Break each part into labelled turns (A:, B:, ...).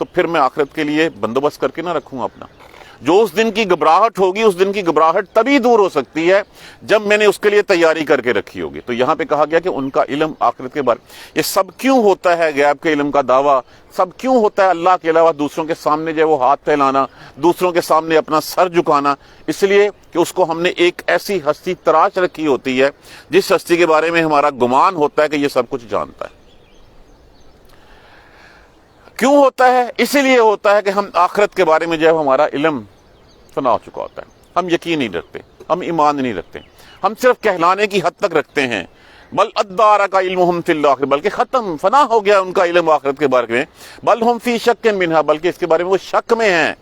A: تو پھر میں آخرت کے لیے بندوبست کر کے نہ رکھوں اپنا؟ جو اس دن کی گھبراہٹ ہوگی، اس دن کی گھبراہٹ تبھی دور ہو سکتی ہے جب میں نے اس کے لیے تیاری کر کے رکھی ہوگی۔ تو یہاں پہ کہا گیا کہ ان کا علم آخرت کے بارے، یہ سب کیوں ہوتا ہے غیب کے علم کا دعویٰ؟ سب کیوں ہوتا ہے اللہ کے علاوہ دوسروں کے سامنے جو ہے وہ ہاتھ پھیلانا، دوسروں کے سامنے اپنا سر جھکانا؟ اس لیے کہ اس کو ہم نے ایک ایسی ہستی تراش رکھی ہوتی ہے جس ہستی کے بارے میں ہمارا گمان ہوتا ہے کہ یہ سب کچھ جانتا ہے۔ کیوں ہوتا ہے؟ اسی لیے ہوتا ہے کہ ہم آخرت کے بارے میں جو ہے ہمارا علم فنا ہو چکا ہوتا ہے، ہم یقین نہیں رکھتے، ہم ایمان نہیں رکھتے، ہم صرف کہلانے کی حد تک رکھتے ہیں۔ بل ادارا کا علم فی الآخرہ، بلکہ ختم فنا ہو گیا ان کا علم آخرت کے بارے میں۔ بل ہم فی شک منہا، بلکہ اس کے بارے میں وہ شک میں ہیں۔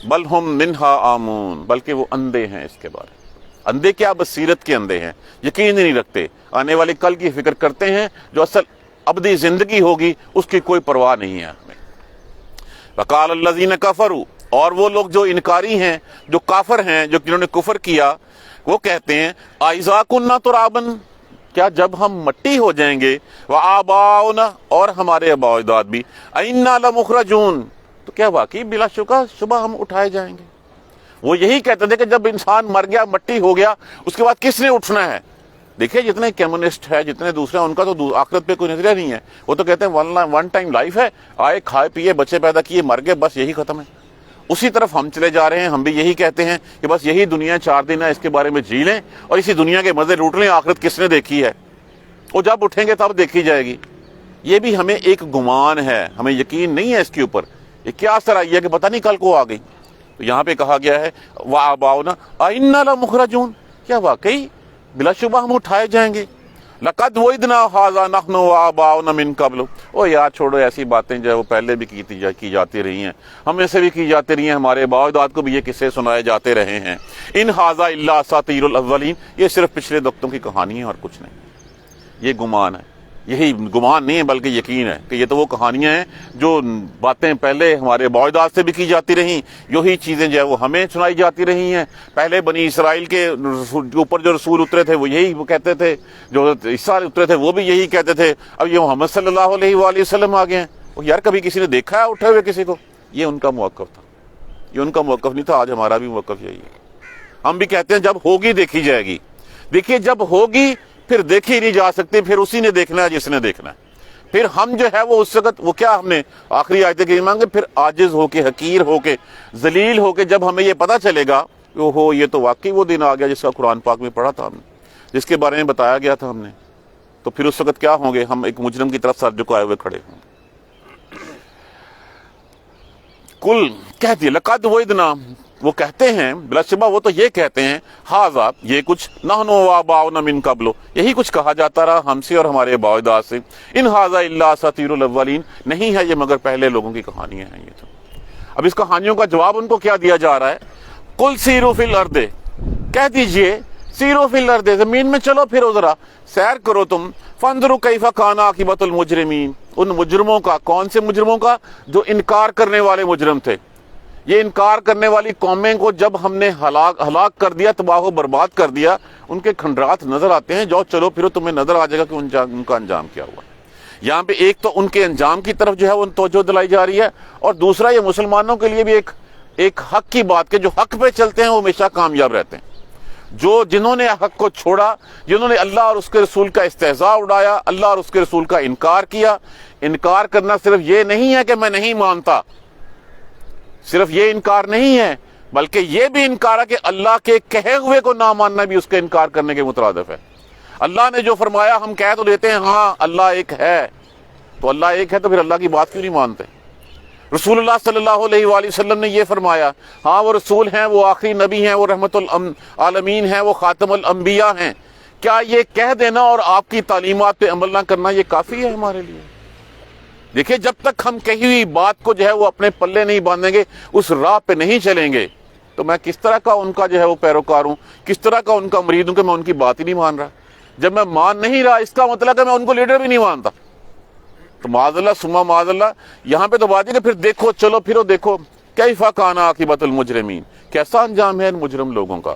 A: بل ہم منہا آمون، بلکہ وہ اندھے ہیں اس کے بارے میں۔ اندھے کیا؟ بصیرت کے اندھے ہیں، یقین نہیں رکھتے، آنے والے کل کی فکر کرتے ہیں، جو اصل ابدی زندگی ہوگی اس کی کوئی پرواہ نہیں ہے ہمیں۔ وقال الذین کفروا، اور وہ لوگ جو انکاری ہیں، جو کافر ہیں، جو جنہوں نے کفر کیا، وہ کہتے ہیں اذا کنا ترابا، کیا جب ہم مٹی ہو جائیں گے، وآباؤنا، اور ہمارے آباء و اجداد بھی، انا لمخرجون، تو کیا واقعی بلا شبہ ہم اٹھائے جائیں گے؟ وہ یہی کہتے تھے کہ جب انسان مر گیا، مٹی ہو گیا، اس کے بعد کس نے اٹھنا ہے؟ دیکھیں جتنے کمیونسٹ ہے، جتنے دوسرے ہیں، ان کا تو آخرت پہ کوئی نظریہ نہیں ہے۔ وہ تو کہتے ہیں ون ٹائم لائف ہے، آئے کھائے پیے بچے پیدا کیے مر گئے، بس یہی ختم ہے۔ اسی طرف ہم چلے جا رہے ہیں، ہم بھی یہی کہتے ہیں کہ بس یہی دنیا 4 دن ہے، اس کے بارے میں جی لیں اور اسی دنیا کے مزے لوٹ لیں، آخرت کس نے دیکھی ہے؟ وہ جب اٹھیں گے تب دیکھی جائے گی۔ یہ بھی ہمیں ایک گمان ہے، ہمیں یقین نہیں ہے اس کے اوپر۔ یہ کیا اثر آئی ہے کہ پتہ نہیں کل کو آ گئی۔ تو یہاں پہ کہا گیا ہے وآباؤنا انا لمخرجون، کیا واقعی بلا شبہ ہم اٹھائے جائیں گے؟ لقد وعدنا ھذا نحن وآباؤنا من قبل، او یار چھوڑو ایسی باتیں جو ہے وہ پہلے بھی کی جاتی رہی ہیں، ہم سے بھی کی جاتی رہی ہیں، ہمارے آباء و اجداد کو بھی یہ قصے سنائے جاتے رہے ہیں۔ ان ھذا الا اساطیر الاولین، یہ صرف پچھلے وقتوں کی کہانی ہے اور کچھ نہیں۔ یہ گمان ہے، یہی گمان نہیں ہے بلکہ یقین ہے کہ یہ تو وہ کہانیاں ہیں جو باتیں پہلے ہمارے آباء و اجداد سے بھی کی جاتی رہیں، یہی چیزیں جو ہے وہ ہمیں سنائی جاتی رہی ہیں۔ پہلے بنی اسرائیل کے اوپر جو رسول اترے تھے وہ یہی وہ کہتے تھے، جو عیسیٰ اترے تھے وہ بھی یہی کہتے تھے۔ اب یہ محمد صلی اللہ علیہ وآلہ وسلم آ گئے ہیں، وہ یار کبھی کسی نے دیکھا ہے اٹھے ہوئے کسی کو؟ یہ ان کا موقف تھا، یہ ان کا موقف نہیں تھا۔ آج ہمارا بھی موقف یہی ہے، ہم بھی کہتے ہیں جب ہوگی دیکھی جائے گی۔ دیکھیے جب ہوگی پھر دیکھی نہیں جا سکتی، پھر اسی نے دیکھنا ہے جس نے دیکھنا ہے۔ پھر ہم جو ہے وہ اس وقت وہ کیا ہم نے آخری آیت کریمہ مانگے، پھر عاجز ہو کے، حقیر ہو کے، ذلیل ہو کے، جب ہمیں یہ پتہ چلے گا کہ ہو یہ تو واقعی وہ دن آ گیا جس کا قرآن پاک میں پڑھا تھا ہم نے، جس کے بارے میں بتایا گیا تھا ہم نے، تو پھر اس وقت کیا ہوں گے؟ ہم ایک مجرم کی طرف سر جھکائے ہوئے کھڑے ہوں۔ کل کہہ دیا لقد وعدنا، وہ کہتے ہیں بلا شبہ، وہ تو یہ کہتے ہیں ھذا، یہ کچھ نحن وآباؤنا من قبل، یہی کچھ کہا جاتا رہا ہم سے اور ہمارے آباء و اجداد سے۔ ان ھذا الا اساطیر الاولین، نہیں ہے یہ مگر پہلے لوگوں کی کہانیاں ہیں یہ تو۔ اب اس کہانیوں کا جواب ان کو کیا دیا جا رہا ہے؟ قل سیروا فی الارض، کہہ دیجئے سیروا فی الارض، زمین میں چلو پھرو، ذرا سیر کرو تم، فانظروا کیف کان عاقبۃ المجرمین، ان مجرموں کا، کون سے مجرموں کا؟ جو انکار کرنے والے مجرم تھے۔ یہ انکار کرنے والی قومیں کو جب ہم نے ہلاک کر دیا، تباہ و برباد کر دیا، ان کے کھنڈرات نظر آتے ہیں، جاؤ چلو پھرو، تمہیں نظر آ جائے گا کہ ان کا انجام کیا ہوا۔ یہاں پہ ایک تو ان کے انجام کی طرف جو ہے وہ توجہ دلائی جا رہی ہے، اور دوسرا یہ مسلمانوں کے لیے بھی ایک حق کی بات کہ جو حق پہ چلتے ہیں وہ ہمیشہ کامیاب رہتے ہیں۔ جنہوں نے حق کو چھوڑا، جنہوں نے اللہ اور اس کے رسول کا استہزاء اڑایا، اللہ اور اس کے رسول کا انکار کیا، انکار کرنا صرف یہ نہیں ہے کہ میں نہیں مانتا، صرف یہ انکار نہیں ہے، بلکہ یہ بھی انکار ہے کہ اللہ کے کہے ہوئے کو نہ ماننا بھی اس کے انکار کرنے کے مترادف ہے۔ اللہ نے جو فرمایا ہم کہہ تو لیتے ہیں ہاں اللہ ایک ہے، تو اللہ ایک ہے تو پھر اللہ کی بات کیوں نہیں مانتے؟ رسول اللہ صلی اللہ علیہ وآلہ وسلم نے یہ فرمایا، ہاں وہ رسول ہیں، وہ آخری نبی ہیں، وہ رحمت العالمین ہیں، وہ خاتم الانبیاء ہیں، کیا یہ کہہ دینا اور آپ کی تعلیمات پہ عمل نہ کرنا یہ کافی ہے ہمارے لیے؟ دیکھیں جب تک ہم کہی ہوئی بات کو جو ہے وہ اپنے پلے نہیں باندھیں گے، اس راہ پہ نہیں چلیں گے، تو میں کس طرح کا ان کا جو ہے وہ پیروکار ہوں، کس طرح کا ان کا مرید ہوں کہ میں ان کی بات ہی نہیں مان رہا؟ جب میں مان نہیں رہا، اس کا مطلب ہے میں ان کو لیڈر بھی نہیں مانتا۔ تو معاذ اللہ ثم معاذ اللہ، یہاں پہ تو بات ہے کہ پھر دیکھو، چلو پھرو دیکھو کیف کان عاقبۃ المجرمین، کیسا انجام ہے ان مجرم لوگوں کا۔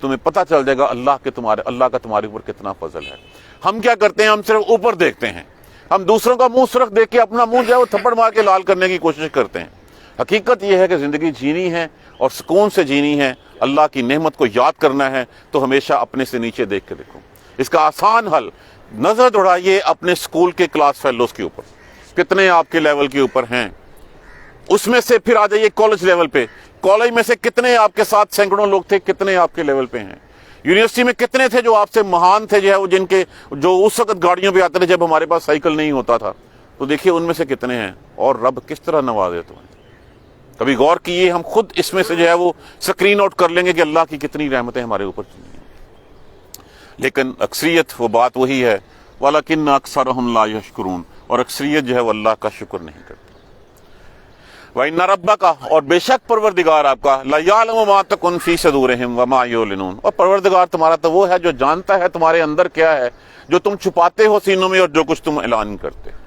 A: تمہیں پتہ چل جائے گا اللہ کا تمہارے اوپر کتنا فضل ہے۔ ہم کیا کرتے ہیں؟ ہم صرف اوپر دیکھتے ہیں، ہم دوسروں کا منہ سرخ دیکھ کے اپنا منہ جو ہے وہ تھپڑ مار کے لال کرنے کی کوشش کرتے ہیں۔ حقیقت یہ ہے کہ زندگی جینی ہے اور سکون سے جینی ہے، اللہ کی نعمت کو یاد کرنا ہے تو ہمیشہ اپنے سے نیچے دیکھ کے دیکھو۔ اس کا آسان حل، نظر دوڑائیے اپنے سکول کے کلاس فیلوز کے اوپر، کتنے آپ کے لیول کے اوپر ہیں، اس میں سے پھر آ جائیے کالج لیول پہ، کالج میں سے کتنے آپ کے ساتھ سینکڑوں لوگ تھے، کتنے آپ کے لیول پہ ہیں، یونیورسٹی میں کتنے تھے جو آپ سے مہان تھے، جو ہے وہ جو اس وقت گاڑیوں پہ آتے تھے جب ہمارے پاس سائیکل نہیں ہوتا تھا، تو دیکھیے ان میں سے کتنے ہیں، اور رب کس طرح نوازے تمہیں۔ کبھی غور کیے ہم خود اس میں سے جو ہے وہ سکرین آؤٹ کر لیں گے کہ اللہ کی کتنی رحمتیں ہمارے اوپر چلی ہیں، لیکن اکثریت وہ بات وہی ہے، وَلَكِنَّ أَكْثَرَهُمْ لَا يَشْكُرُونَ، اور اکثریت جو ہے وہ اللہ کا شکر نہیں کرتی۔ وَإِنَّ رَبَّكَ، اور بے شک پروردگار آپ کا، لَيَعْلَمُ مَا تَكُنُ فِي صُدُورِهِمْ وَمَا يُعْلِنُونَ، اور پروردگار تمہارا تو وہ ہے جو جانتا ہے تمہارے اندر کیا ہے، جو تم چھپاتے ہو سینوں میں اور جو کچھ تم اعلان کرتے ہو۔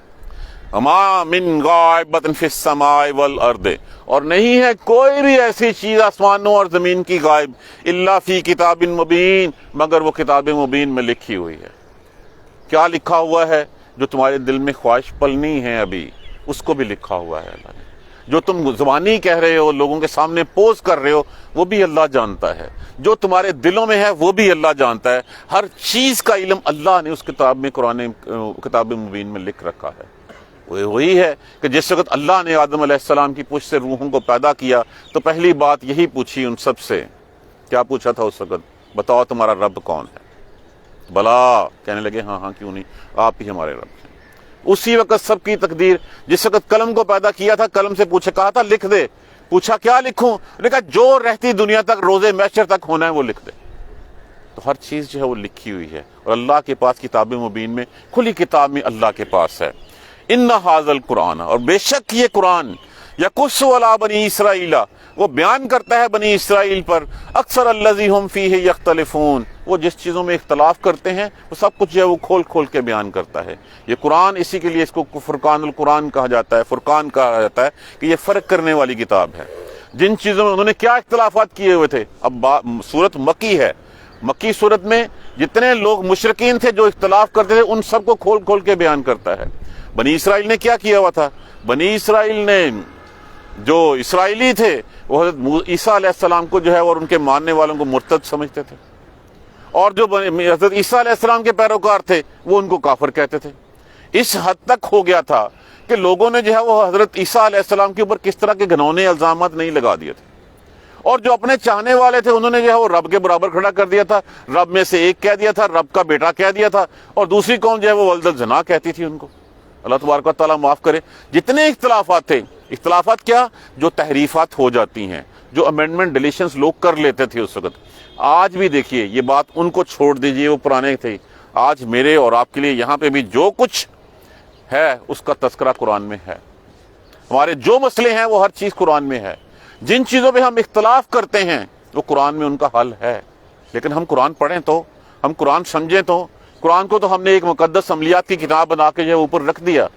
A: وَمَا مِن غَائِبَةٍ فِي السَّمَاءِ وَالْأَرْضِ، اور نہیں ہے کوئی بھی ایسی چیز آسمانوں اور زمین کی غائب، إِلَّا فِي كِتَابٍ مُبِينٍ، مگر وہ کتاب مبین میں لکھی ہوئی ہے۔ کیا لکھا ہوا ہے؟ جو تمہارے دل میں خواہش پلنی ہے ابھی، اس کو بھی لکھا ہوا ہے اللہ نے۔ جو تم زبانی کہہ رہے ہو، لوگوں کے سامنے پوز کر رہے ہو، وہ بھی اللہ جانتا ہے۔ جو تمہارے دلوں میں ہے وہ بھی اللہ جانتا ہے۔ ہر چیز کا علم اللہ نے اس کتاب میں، کتاب مبین میں لکھ رکھا ہے۔ وہی ہے کہ جس وقت اللہ نے آدم علیہ السلام کی پشت سے روحوں کو پیدا کیا تو پہلی بات یہی پوچھی ان سب سے، کیا پوچھا تھا اس وقت؟ بتاؤ تمہارا رب کون ہے؟ بلا، کہنے لگے ہاں ہاں کیوں نہیں، آپ ہی ہمارے رب ہیں۔ اسی وقت سب کی تقدیر، جس وقت قلم کو پیدا کیا تھا قلم سے پوچھا، کہا تھا لکھ دے، پوچھا کیا لکھوں؟ لکھا جو رہتی دنیا تک روز محشر تک ہونا ہے وہ لکھ دے۔ تو ہر چیز جو ہے وہ لکھی ہوئی ہے، اور اللہ کے پاس کتاب مبین میں، کھلی کتاب میں اللہ کے پاس ہے۔ ان ھذا القرآن، اور بے شک یہ قرآن، یقص علی بنی اسرائیل، وہ بیان کرتا ہے بنی اسرائیل پر، اکثر الذی ہم فیہ یختلفون، وہ جس چیزوں میں اختلاف کرتے ہیں وہ سب کچھ جو ہے وہ کھول کھول کے بیان کرتا ہے۔ یہ قرآن، اسی کے لیے اس کو فرقان القرآن کہا جاتا ہے، فرقان کہا جاتا ہے کہ یہ فرق کرنے والی کتاب ہے۔ جن چیزوں میں انہوں نے کیا اختلافات کیے ہوئے تھے، اب سورت مکی ہے، مکی صورت میں جتنے لوگ مشرکین تھے جو اختلاف کرتے تھے ان سب کو کھول کھول کے بیان کرتا ہے۔ بنی اسرائیل نے کیا کیا ہوا تھا؟ بنی اسرائیل نے، جو اسرائیلی تھے وہ حضرت عیسیٰ علیہ السلام کو جو ہے اور ان کے ماننے والوں کو مرتد سمجھتے تھے، اور جو حضرت عیسیٰ علیہ السلام کے پیروکار تھے وہ ان کو کافر کہتے تھے۔ اس حد تک ہو گیا تھا کہ لوگوں نے جو ہے وہ حضرت عیسیٰ علیہ السلام کے اوپر کس طرح کے گھنونے الزامات نہیں لگا دیے تھے، اور جو اپنے چاہنے والے تھے انہوں نے جو ہے وہ رب کے برابر کھڑا کر دیا تھا، رب میں سے ایک کہہ دیا تھا، رب کا بیٹا کہہ دیا تھا، اور دوسری قوم جو ہے وہ ولد الزنا کہتی تھی ان کو۔ اللہ تبارک و تعالیٰ معاف کرے۔ جتنے اختلافات تھے، اختلافات کیا، جو تحریفات ہو جاتی ہیں، جو امینڈمنٹ ڈیلیشنز لوگ کر لیتے تھے اس وقت، آج بھی دیکھیے یہ بات ان کو چھوڑ دیجئے، وہ پرانے تھے، آج میرے اور آپ کے لیے یہاں پہ بھی جو کچھ ہے اس کا تذکرہ قرآن میں ہے۔ ہمارے جو مسئلے ہیں وہ ہر چیز قرآن میں ہے۔ جن چیزوں پہ ہم اختلاف کرتے ہیں وہ قرآن میں ان کا حل ہے، لیکن ہم قرآن پڑھیں تو، ہم قرآن سمجھیں تو۔ قرآن کو تو ہم نے ایک مقدس عملیات کی کتاب بنا کے جو ہے اوپر رکھ دیا،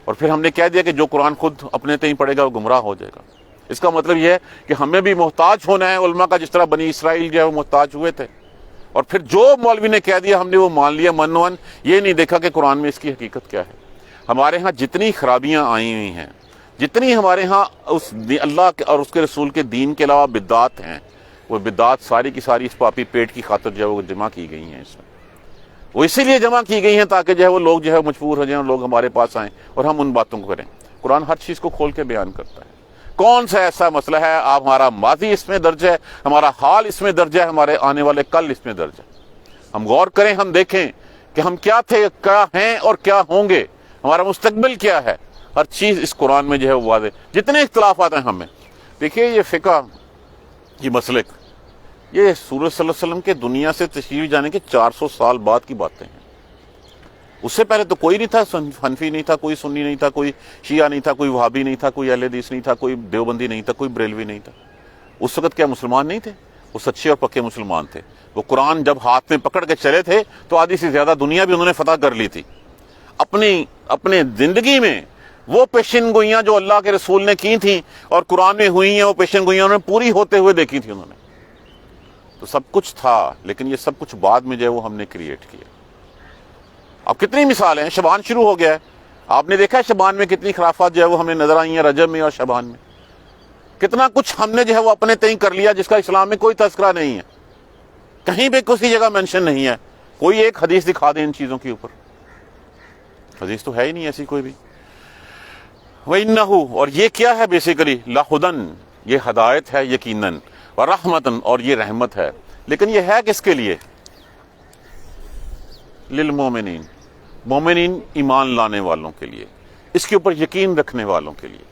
A: اور پھر ہم نے کہہ دیا کہ جو قرآن خود اپنے تئیں پڑھے گا وہ گمراہ ہو جائے گا۔ اس کا مطلب یہ ہے کہ ہمیں بھی محتاج ہونا ہے علماء کا، جس طرح بنی اسرائیل جو ہے وہ محتاج ہوئے تھے، اور پھر جو مولوی نے کہہ دیا ہم نے وہ مان لیا منوان، یہ نہیں دیکھا کہ قرآن میں اس کی حقیقت کیا ہے۔ ہمارے ہاں جتنی خرابیاں آئی ہوئی ہیں، جتنی ہمارے ہاں اس اللہ کے اور اس کے رسول کے دین کے علاوہ بدعات ہیں، وہ بدعات ساری کی ساری اس پاپی پیٹ کی خاطر جو ہے وہ جمع کی گئی ہیں، اس میں وہ اسی لیے جمع کی گئی ہیں تاکہ جو ہے وہ لوگ جو ہے مجبور ہو جائیں اور لوگ ہمارے پاس آئیں اور ہم ان باتوں کو کریں۔ قرآن ہر چیز کو کھول کے بیان کرتا ہے۔ کون سا ایسا مسئلہ ہے آپ، ہمارا ماضی اس میں درج ہے، ہمارا حال اس میں درج ہے، ہمارے آنے والے کل اس میں درج ہے۔ ہم غور کریں، ہم دیکھیں کہ ہم کیا تھے، کیا ہیں اور کیا ہوں گے، ہمارا مستقبل کیا ہے، ہر چیز اس قرآن میں جو ہے واضح۔ جتنے اختلافات ہیں ہمیں، دیکھیے یہ فقہ، یہ مسلک، یہ سورج صلی اللہ علیہ وسلم کے دنیا سے تشریف جانے کے 400 سال بعد کی باتیں ہیں۔ اس سے پہلے تو کوئی نہیں تھا، حنفی نہیں تھا، کوئی سنی نہیں تھا، کوئی شیعہ نہیں تھا، کوئی وہابی نہیں تھا، کوئی اہل حدیث نہیں تھا، کوئی دیوبندی نہیں تھا، کوئی بریلوی نہیں تھا۔ اس وقت کیا مسلمان نہیں تھے؟ وہ سچے اور پکے مسلمان تھے۔ وہ قرآن جب ہاتھ میں پکڑ کے چلے تھے تو آدھی سے زیادہ دنیا بھی انہوں نے فتح کر لی تھی۔ اپنے زندگی میں وہ پیشن گوئیاں جو اللہ کے رسول نے کی تھیں اور قرآن میں ہوئی ہیں، وہ پیشن گوئیاں انہوں نے پوری ہوتے ہوئے دیکھی تھی انہوں نے۔ تو سب کچھ تھا، لیکن یہ سب کچھ بعد میں جو ہے وہ ہم نے کریٹ کیا۔ اب کتنی مثالیں ہیں، شبان شروع ہو گیا ہے، آپ نے دیکھا ہے شبان میں کتنی خرافات جو ہے وہ ہمیں نظر آئی ہیں، رجب میں اور شبان میں کتنا کچھ ہم نے جو ہے وہ اپنے تئیں کر لیا جس کا اسلام میں کوئی تذکرہ نہیں ہے، کہیں پہ کسی جگہ مینشن نہیں ہے۔ کوئی ایک حدیث دکھا دیں ان چیزوں کے اوپر، حدیث تو ہے ہی نہیں ایسی کوئی بھی۔ وَإِنَّهُ، اور یہ کیا ہے بیسیکلی، لَهُدًى، یہ ہدایت ہے یقیناً، وَرَحْمَةً، اور یہ رحمت ہے، لیکن یہ ہے کس کے لیے؟ للمومنین، مومنین ایمان لانے والوں کے لیے، اس کے اوپر یقین رکھنے والوں کے لیے۔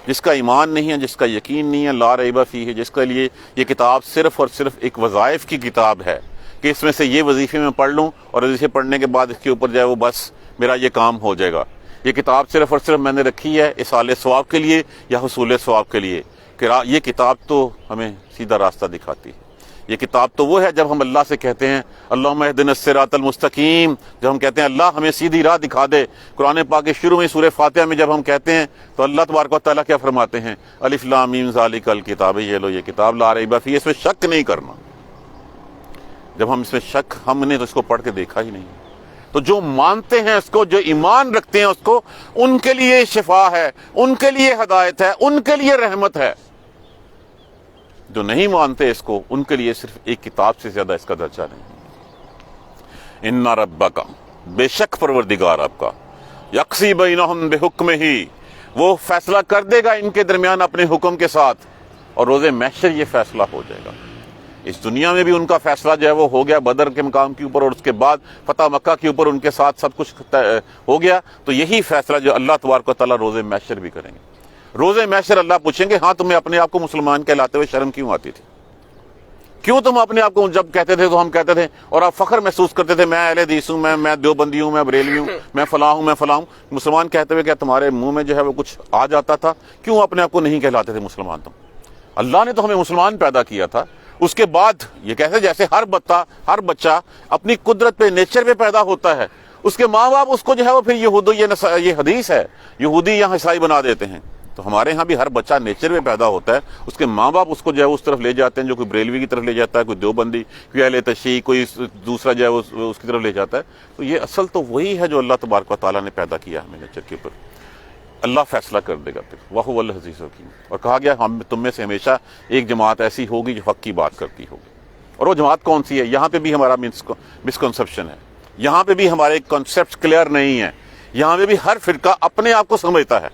A: جس کا ایمان نہیں ہے، جس کا یقین نہیں ہے، لا ریب فیہ، جس کے لیے یہ کتاب صرف اور صرف ایک وظائف کی کتاب ہے کہ اس میں سے یہ وظیفے میں پڑھ لوں اور اسے پڑھنے کے بعد اس کے اوپر جو ہے وہ بس میرا یہ کام ہو جائے گا۔ یہ کتاب صرف اور صرف میں نے رکھی ہے اصال ثواب کے لیے یا حصول ثواب کے لیے، کہ یہ کتاب تو ہمیں سیدھا راستہ دکھاتی ہے۔ یہ کتاب تو وہ ہے جب ہم اللہ سے کہتے ہیں اللہم اہدنا الصراط المستقیم، جب ہم کہتے ہیں اللہ ہمیں سیدھی راہ دکھا دے۔ قرآن پاک کے شروع میں سورہ فاتحہ میں جب ہم کہتے ہیں تو اللہ تبارک و تعالیٰ کیا فرماتے ہیں؟ الف لام میم ذالک الکتاب، یہ لو یہ کتاب لا ریب فیہ، اس میں شک نہیں کرنا۔ جب ہم اس میں شک، ہم نے تو اس کو پڑھ کے دیکھا ہی نہیں، تو جو مانتے ہیں اس کو، جو ایمان رکھتے ہیں اس کو، ان کے لیے شفا ہے، ان کے لیے ہدایت ہے، ان کے لیے رحمت ہے۔ جو نہیں مانتے اس کو، ان کے لیے صرف ایک کتاب سے زیادہ اس کا درجہ نہیں۔ ان ربک، بے شک پروردگار آپ کا، یقضی بینہم بحکمہ، وہ فیصلہ کر دے گا ان کے درمیان اپنے حکم کے ساتھ، اور روز محشر یہ فیصلہ ہو جائے گا۔ اس دنیا میں بھی ان کا فیصلہ جو ہے وہ ہو گیا بدر کے مقام کے اوپر، اور اس کے بعد فتح مکہ کے اوپر ان کے ساتھ سب کچھ ہو گیا، تو یہی فیصلہ جو اللہ تبارک و تعالیٰ روز محشر بھی کریں گے۔ روز محشر اللہ پوچھیں گے، ہاں تمہیں اپنے آپ کو مسلمان کہلاتے ہوئے شرم کیوں آتی تھی؟ کیوں تم اپنے آپ کو جب کہتے تھے تو ہم کہتے تھے اور آپ فخر محسوس کرتے تھے، میں اہل حدیث ہوں، میں دیوبندی ہوں، میں بریلوی ہوں، میں فلاں ہوں، میں فلاں ہوں، مسلمان کہتے ہوئے کیا تمہارے منہ میں جو ہے وہ کچھ آ جاتا تھا؟ کیوں اپنے آپ کو نہیں کہلاتے تھے مسلمان تم؟ اللہ نے تو ہمیں مسلمان پیدا کیا تھا، اس کے بعد یہ کہتے جیسے ہر بچہ اپنی قدرت پہ، نیچر پہ پیدا ہوتا ہے، اس کے ماں باپ اس کو جو ہے وہ پھر یہ حدیث ہے، یہودی یا عیسائی بنا دیتے ہیں۔ تو ہمارے ہاں بھی ہر بچہ نیچر میں پیدا ہوتا ہے، اس کے ماں باپ اس کو جو ہے اس طرف لے جاتے ہیں، جو کوئی بریلوی کی طرف لے جاتا ہے، کوئی دیوبندی، کوئی اہل تشیع، کوئی دوسرا جو ہے اس کی طرف لے جاتا ہے۔ تو یہ اصل تو وہی ہے جو اللہ تبارک و تعالیٰ نے پیدا کیا ہمیں نیچر کے اوپر۔ اللہ فیصلہ کر دے گا پھر، وَهُوَ الْعَزِيزُ الْحَكِيمُ۔ اور کہا گیا ہم تم میں سے ہمیشہ ایک جماعت ایسی ہوگی جو حق کی بات کرتی ہوگی، اور وہ جماعت کون سی ہے؟ یہاں پہ بھی ہمارا مسکنسپشن ہے، یہاں پہ بھی ہمارے کانسیپٹ کلیئر نہیں ہے، یہاں پہ بھی ہر فرقہ اپنے آپ کو سمجھتا ہے،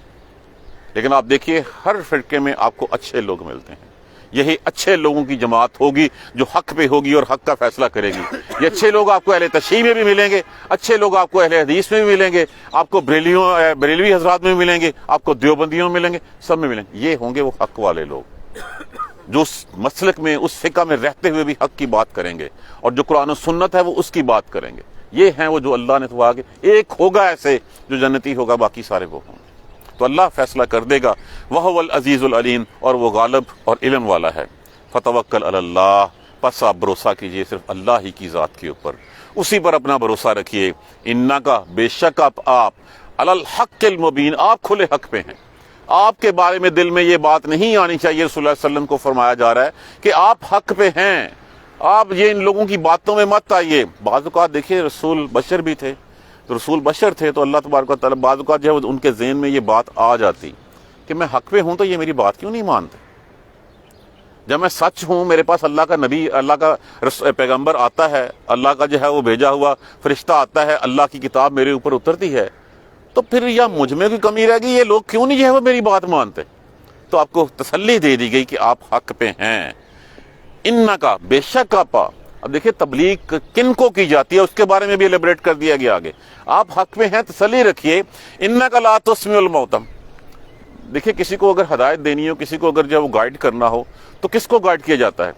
A: لیکن آپ دیکھیے ہر فرقے میں آپ کو اچھے لوگ ملتے ہیں۔ یہی اچھے لوگوں کی جماعت ہوگی جو حق پہ ہوگی اور حق کا فیصلہ کرے گی۔ یہ اچھے لوگ آپ کو اہل تشیع میں بھی ملیں گے، اچھے لوگ آپ کو اہل حدیث میں بھی ملیں گے، آپ کو بریلوی حضرات میں بھی ملیں گے، آپ کو دیوبندیوں میں ملیں گے، سب میں ملیں گے۔ یہ ہوں گے وہ حق والے لوگ جو اس مسلک میں، اس فقہ میں رہتے ہوئے بھی حق کی بات کریں گے، اور جو قرآن و سنت ہے وہ اس کی بات کریں گے۔ یہ ہیں وہ جو اللہ نے تو آگے ایک ہوگا ایسے جو جنتی ہوگا، باقی سارے وہ ہوں گے۔ تو اللہ فیصلہ کر دے گا، وَهُوَ الْعَزِيزُ الْعَلِيمُ، اور وہ غالب اور علم والا ہے۔ فَتَوَكَّلْ عَلَى اللَّهِ، پس آپ بھروسہ کیجئے صرف اللہ ہی کی ذات کے اوپر، اسی پر اپنا بھروسہ رکھیے۔ اِنَّكَ، بے شک آپ عَلَى الْحَقِّ الْمُبِينِ، آپ کھلے حق پہ ہیں۔ آپ کے بارے میں دل میں یہ بات نہیں آنی چاہیے، رسول اللہ صلی اللہ علیہ وسلم کو فرمایا جا رہا ہے کہ آپ حق پہ ہیں، آپ یہ ان لوگوں کی باتوں میں مت آئیے۔ بعض اوقات دیکھیے رسول بشر بھی تھے، تو رسول بشر تھے تو اللہ تبارک و تعالیٰ بعض اوقات جو ہے ان کے ذہن میں یہ بات آ جاتی کہ میں حق پہ ہوں تو یہ میری بات کیوں نہیں مانتے؟ جب میں سچ ہوں، میرے پاس اللہ کا نبی، اللہ کا پیغمبر آتا ہے، اللہ کا جو ہے وہ بھیجا ہوا فرشتہ آتا ہے، اللہ کی کتاب میرے اوپر اترتی ہے، تو پھر یا مجھ میں کوئی کمی رہ گئی، یہ لوگ کیوں نہیں جو ہے وہ میری بات مانتے؟ تو آپ کو تسلی دے دی گئی کہ آپ حق پہ ہیں۔ اِنَّكَ، بے شک آپ۔ اب دیکھیں تبلیغ کن کو کی جاتی ہے اس کے بارے میں بھی ایلیبریٹ کر دیا گیا آگے۔ آپ حق میں ہیں، تسلی رکھیے۔ اِنَّكَ لَا تُسْمِعُ الْمَوْتَى، دیکھیں کسی کو اگر ہدایت دینی ہو، کسی کو اگر جو ہے وہ گائیڈ کرنا ہو، تو کس کو گائیڈ کیا جاتا ہے؟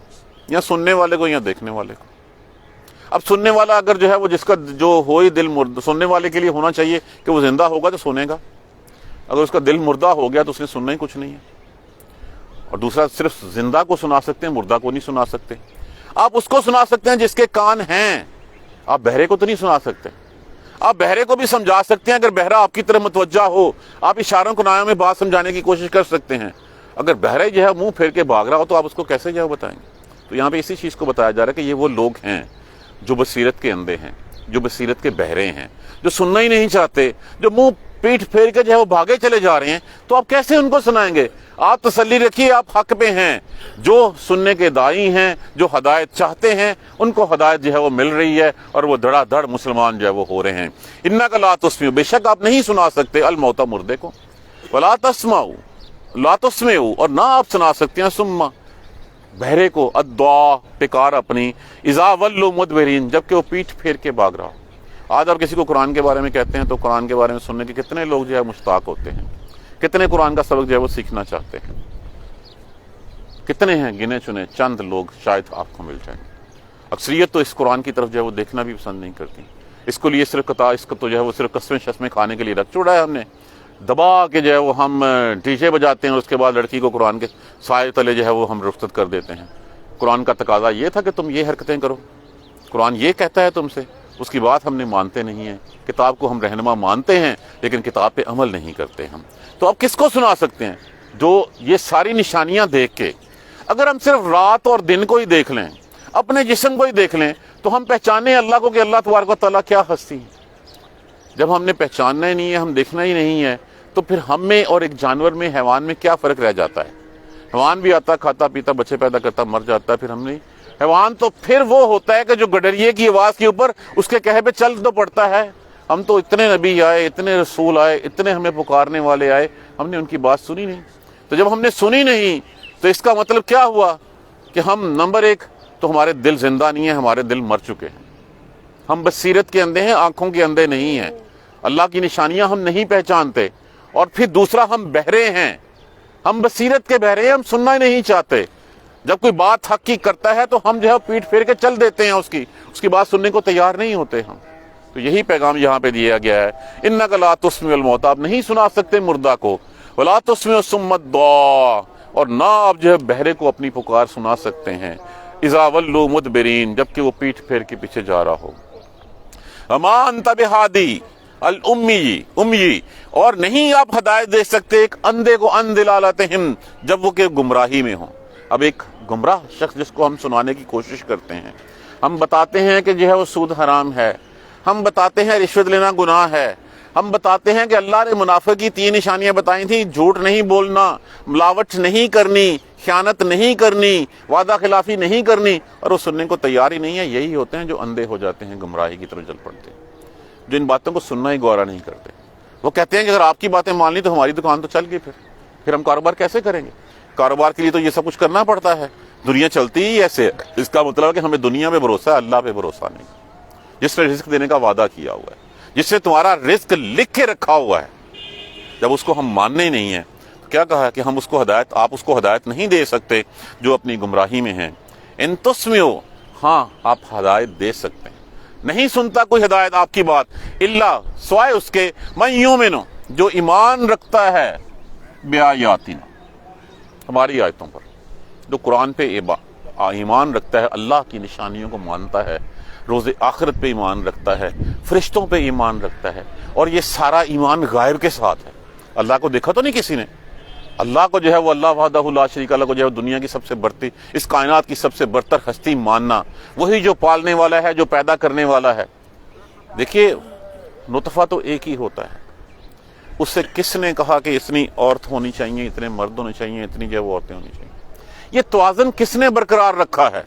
A: یا سننے والے کو یا دیکھنے والے کو؟ اب سننے والا اگر جو ہے وہ جس کا جو ہو ہی دل سننے والے کے لیے ہونا چاہیے کہ وہ زندہ ہوگا تو سنے گا، اگر اس کا دل مردہ ہو گیا تو اس نے سننا ہی کچھ نہیں ہے۔ اور دوسرا، صرف زندہ کو سنا سکتے ہیں، مردہ کو نہیں سنا سکتے۔ آپ اس کو سنا سکتے ہیں جس کے کان ہیں، آپ بہرے کو تو نہیں سنا سکتے۔ آپ بہرے کو بھی سمجھا سکتے ہیں اگر بہرا آپ کی طرف متوجہ ہو، آپ اشاروں کنایوں میں بات سمجھانے کی کوشش کر سکتے ہیں۔ اگر بہرا ہی جو ہے منہ پھیر کے بھاگ رہا ہو تو آپ اس کو کیسے جو ہے بتائیں گے؟ تو یہاں پہ اسی چیز کو بتایا جا رہا ہے کہ یہ وہ لوگ ہیں جو بصیرت کے اندھے ہیں، جو بصیرت کے بہرے ہیں، جو سننا ہی نہیں چاہتے، جو منہ پیٹ پھیر کے جو ہے وہ بھاگے چلے جا رہے ہیں. تو آپ کیسے ان کو سنائیں گے؟ آپ تسلی رکھیے، آپ حق پہ ہیں. جو سننے کے داعی ہیں، جو ہدایت چاہتے ہیں، ان کو ہدایت جو ہے وہ مل رہی ہے اور وہ دھڑا دھڑ مسلمان جو ہے وہ ہو رہے ہیں. انک لا تسمع، بے شک آپ نہیں سنا سکتے الموتى مردے کو، ولا تسمع، لا تسمع، اور نہ آپ سنا سکتے ہیں سما بہرے کو، الدعاء پکار اپنی، اذا ولوا مدبرین جبکہ وہ پیٹھ پھیر کے بھاگ رہا. آج آپ کسی کو قرآن کے بارے میں کہتے ہیں تو قرآن کے بارے میں سننے کے کتنے لوگ جو ہے مشتاق ہوتے ہیں، کتنے قرآن کا سبق جو ہے وہ سیکھنا چاہتے ہیں، کتنے ہیں؟ گنے چنے چند لوگ شاید آپ کو مل جائیں. اکثریت تو اس قرآن کی طرف جو ہے وہ دیکھنا بھی پسند نہیں کرتی. اس کو لیے صرف اس کو تو جو ہے وہ صرف قسمیں شسمیں کھانے کے لیے رکھ چھوڑا ہے ہم نے، دبا کے جو ہے وہ ہم ڈی جے بجاتے ہیں، اس کے بعد لڑکی کو قرآن کے سائے تلے جو ہے وہ ہم رخصت کر دیتے ہیں. قرآن کا تقاضا یہ تھا کہ تم یہ حرکتیں کرو، قرآن یہ کہتا ہے تم سے، اس کی بات ہم نے مانتے نہیں ہیں. کتاب کو ہم رہنما مانتے ہیں لیکن کتاب پہ عمل نہیں کرتے ہم. تو اب کس کو سنا سکتے ہیں؟ جو یہ ساری نشانیاں دیکھ کے، اگر ہم صرف رات اور دن کو ہی دیکھ لیں، اپنے جسم کو ہی دیکھ لیں، تو ہم پہچانے اللہ کو کہ اللہ تبارک و تعالیٰ کیا ہستی ہے. جب ہم نے پہچاننا ہی نہیں ہے، ہم دیکھنا ہی نہیں ہے، تو پھر ہم میں اور ایک جانور میں، حیوان میں کیا فرق رہ جاتا ہے؟ حیوان بھی آتا، کھاتا پیتا، بچے پیدا کرتا، مر جاتا ہے. پھر ہم نہیں، حیوان تو پھر وہ ہوتا ہے کہ جو گڈریے کی آواز کے اوپر اس کے کہے پہ چل تو پڑتا ہے. ہم تو اتنے نبی آئے، اتنے رسول آئے، اتنے ہمیں پکارنے والے آئے، ہم نے ان کی بات سنی نہیں. تو جب ہم نے سنی نہیں تو اس کا مطلب کیا ہوا؟ کہ ہم نمبر ایک تو ہمارے دل زندہ نہیں ہیں، ہمارے دل مر چکے ہیں. ہم بصیرت کے اندھے ہیں، آنکھوں کے اندھے نہیں ہیں. اللہ کی نشانیاں ہم نہیں پہچانتے. اور پھر دوسرا، ہم بہرے ہیں، ہم بصیرت کے بہرے ہیں، ہم سننا ہی نہیں چاہتے. جب کوئی بات حق کی کرتا ہے تو ہم جو ہے پیٹ پھیر کے چل دیتے ہیں، اس کی بات سننے کو تیار نہیں ہوتے ہم. تو یہی پیغام یہاں پہ دیا گیا ہے، انک لا تسمع الموتى، آپ نہیں سنا سکتے مردہ کو، ولا تسمع الصم الدعاء، اور نہ آپ جو ہے بہرے کو اپنی پکار سنا سکتے ہیں، اذا ولوا مدبرین جبکہ وہ پیٹھ پھیر کے پیچھے جا رہا ہو. وما انت بہادی امی، اور نہیں آپ ہدایت دے سکتے ایک اندھے کو عن دلالتہم جب وہ کہ گمراہی میں ہوں. اب ایک گمراہ شخص جس کو ہم سنانے کی کوشش کرتے ہیں، ہم بتاتے ہیں کہ جو ہے وہ سود حرام ہے، ہم بتاتے ہیں رشوت لینا گناہ ہے، ہم بتاتے ہیں کہ اللہ نے منافق کی 3 نشانیاں بتائی تھیں، جھوٹ نہیں بولنا، ملاوٹ نہیں کرنی، خیانت نہیں کرنی، وعدہ خلافی نہیں کرنی، اور وہ سننے کو تیار ہی نہیں ہے. یہی ہوتے ہیں جو اندھے ہو جاتے ہیں، گمراہی کی طرف چل پڑتے ہیں، جو ان باتوں کو سننا ہی گوارا نہیں کرتے. وہ کہتے ہیں کہ اگر آپ کی باتیں مان لی تو ہماری دکان تو چل گئی، پھر ہم کاروبار کیسے کریں گے؟ کاروبار کے لیے تو یہ سب کچھ کرنا پڑتا ہے، دنیا چلتی ہی ایسے. اس کا مطلب ہے کہ ہمیں دنیا پہ بھروسہ ہے، اللہ پہ بھروسہ نہیں. جس نے رزق دینے کا وعدہ کیا ہوا ہے، جس نے تمہارا رزق لکھ کے رکھا ہوا ہے، جب اس کو ہم ماننے ہی نہیں ہیں تو کیا کہا ہے کہ ہم اس کو ہدایت، آپ اس کو ہدایت نہیں دے سکتے جو اپنی گمراہی میں ہیں. ان تسمعوا، ہاں آپ ہدایت دے سکتے ہیں، نہیں سنتا کوئی ہدایت آپ کی بات، الا سوائے اس کے من یؤمن، جو ایمان رکھتا ہے، بآیاتنا، ہماری آیتوں پر، جو قرآن پہ ایمان رکھتا ہے، اللہ کی نشانیوں کو مانتا ہے، روز آخرت پہ ایمان رکھتا ہے، فرشتوں پہ ایمان رکھتا ہے. اور یہ سارا ایمان غائب کے ساتھ ہے. اللہ کو دیکھا تو نہیں کسی نے، اللہ کو جو ہے وہ اللہ وحدہ لا شریک لہ کو جو ہے دنیا کی سب سے بڑھتی، اس کائنات کی سب سے برتر ہستی ماننا، وہی جو پالنے والا ہے، جو پیدا کرنے والا ہے. دیکھیے نطفہ تو ایک ہی ہوتا ہے، اس سے کس نے کہا کہ اتنی عورت ہونی چاہیے، اتنے مرد ہونے چاہیے، اتنی جو ہے وہ عورتیں ہونی چاہیے؟ یہ توازن کس نے برقرار رکھا ہے؟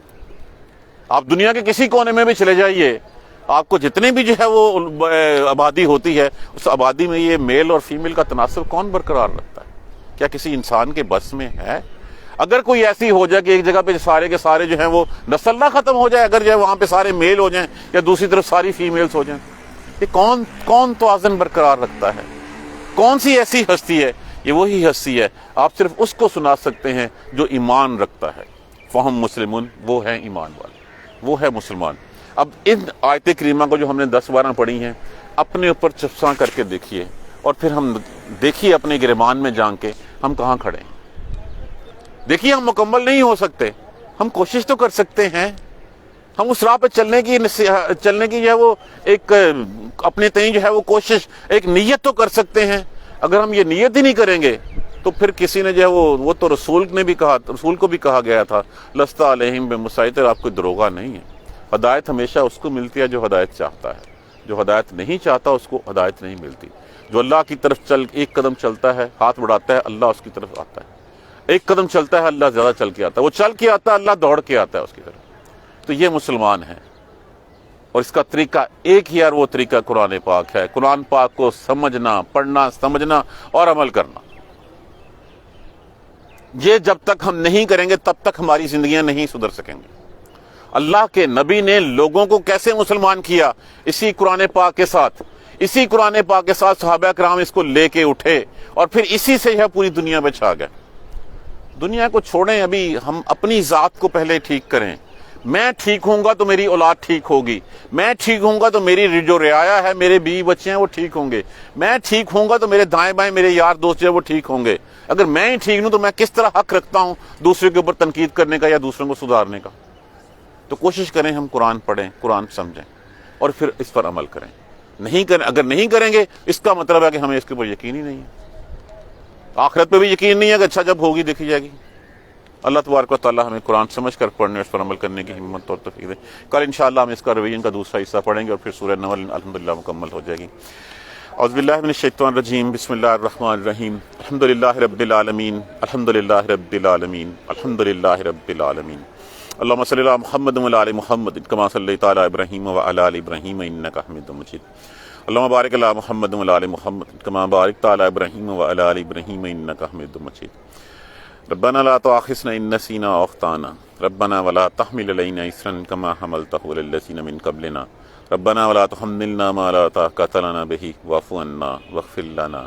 A: آپ دنیا کے کسی کونے میں بھی چلے جائیے، آپ کو جتنے بھی جو ہے وہ آبادی ہوتی ہے، اس آبادی میں یہ میل اور فیمیل کا تناسب کون برقرار رکھتا ہے؟ کیا کسی انسان کے بس میں ہے؟ اگر کوئی ایسی ہو جائے کہ ایک جگہ پہ سارے کے سارے جو ہیں وہ نسل نہ ختم ہو جائے، اگر جو ہے وہاں پہ سارے میل ہو جائیں یا دوسری طرف ساری فیمیلز ہو جائیں، یہ کون توازن برقرار رکھتا ہے؟ کون سی ایسی ہستی ہے؟ یہ وہی ہستی ہے. آپ صرف اس کو سنا سکتے ہیں جو ایمان رکھتا ہے. فہم مسلمون، وہ ہے ایمان والے، وہ ہے مسلمان. اب ان آیت کریمہ کو جو ہم نے 10-12 پڑھی ہیں، اپنے اوپر چپساں کر کے دیکھیے، اور پھر ہم دیکھیے اپنے گریبان میں جان کے ہم کہاں کھڑے ہیں. دیکھیے ہم مکمل نہیں ہو سکتے، ہم کوشش تو کر سکتے ہیں. ہم اس راہ پہ چلنے کی جو ہے وہ ایک اپنے تئیں جو ہے وہ کوشش، ایک نیت تو کر سکتے ہیں. اگر ہم یہ نیت ہی نہیں کریں گے تو پھر کسی نے جو ہے وہ تو رسول کو بھی کہا گیا تھا لست علیہم بمسیطر، آپ کوئی دروغہ نہیں ہے۔ ہدایت ہمیشہ اس کو ملتی ہے جو ہدایت چاہتا ہے، جو ہدایت نہیں چاہتا اس کو ہدایت نہیں ملتی۔ جو اللہ کی طرف ایک قدم چلتا ہے، ہاتھ بڑھاتا ہے، اللہ اس کی طرف آتا ہے۔ ایک قدم چلتا ہے، اللہ زیادہ چل کے آتا ہے، وہ چل کے آتا ہے، اللہ دوڑ کے آتا ہے اس کی طرف۔ تو یہ مسلمان ہے، اور اس کا طریقہ ایک ہی، اور وہ طریقہ قرآن پاک ہے۔ قرآن پاک کو سمجھنا، پڑھنا، سمجھنا اور عمل کرنا، یہ جب تک ہم نہیں کریں گے تب تک ہماری زندگیاں نہیں سدھر سکیں گے۔ اللہ کے نبی نے لوگوں کو کیسے مسلمان کیا؟ اسی قرآن پاک کے ساتھ، اسی قرآن پاک کے ساتھ صحابہ کرام اس کو لے کے اٹھے، اور پھر اسی سے یہ پوری دنیا میں چھا گئے۔ دنیا کو چھوڑیں، ابھی ہم اپنی ذات کو پہلے ٹھیک کریں۔ میں ٹھیک ہوں گا تو میری اولاد ٹھیک ہوگی، میں ٹھیک ہوں گا تو میری جو رعایا ہے، میرے بیوی بچے ہیں وہ ٹھیک ہوں گے، میں ٹھیک ہوں گا تو میرے دائیں بائیں میرے یار دوست جو وہ ٹھیک ہوں گے۔ اگر میں ہی ٹھیک ہوں تو میں کس طرح حق رکھتا ہوں دوسرے کے اوپر تنقید کرنے کا یا دوسروں کو سدھارنے کا؟ تو کوشش کریں ہم قرآن پڑھیں، قرآن سمجھیں، اور پھر اس پر عمل کریں۔ اگر نہیں کریں گے، اس کا مطلب ہے کہ ہمیں اس کے اوپر یقین ہی نہیں ہے، آخرت پہ بھی یقین نہیں ہے کہ اچھا جب ہوگی دیکھی جائے گی۔ اللہ تبارک و تعالی ہمیں قرآن سمجھ کر پڑھنے اور اس پر عمل کرنے کی ہمت اور توفیق دے۔ کل انشاءاللہ ہم اس کا ریویژن کا دوسرا حصہ پڑھیں گے، اور پھر سورہ نمل الحمدللہ مکمل ہو جائے گی۔ اعوذ باللہ من الشیطان الرجیم، بسم اللہ الرحمن الرحیم، الحمدللہ رب العالمین، الحمدللہ رب العالمین، الحمدللہ رب العالمین۔ اللہم صلی علی محمد وعلی آل محمد کما صلیت علی ابراہیم وعلی آل ابراہیم انک حمید مجید۔ اللہم بارک علی محمد وعلی آل محمد کما بارکت علی ابراہیم وعلی آل ابراہیم انک حمید مجید۔ ربنا لا تؤاخذنا ان نسینا او اخطانا ربنا ولا تحمل علینا اصرا کما حملته علی الذین من قبلنا ربنا ولا تحملنا ما لا طاقة لنا به واعف عنا واغفر لنا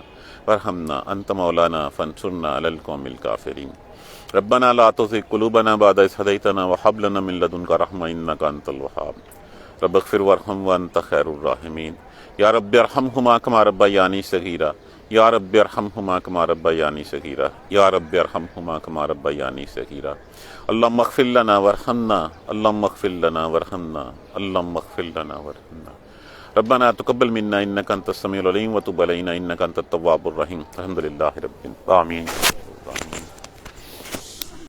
A: وارحمنا انت مولانا فانصرنا علی القوم الکافرین۔ ربنا لا تزغ قلوبنا بعد إذ هديتنا وهب لنا من لدنك رحمة إنك أنت الوهاب رب اغفر وارحم وأنت خير الراحمين يا رب ارحمهما كما ربياني صغيرا يا رب ارحمهما كما ربياني صغيرا يا رب ارحمهما كما ربياني صغيرا اللهم اغفر لنا وارحمنا اللهم اغفر لنا وارحمنا اللهم اغفر لنا وارحمنا ربنا تقبل منا إنك أنت السميع العليم وتب علينا إنك أنت التواب الرحيم الحمد لله رب العالمين آمين۔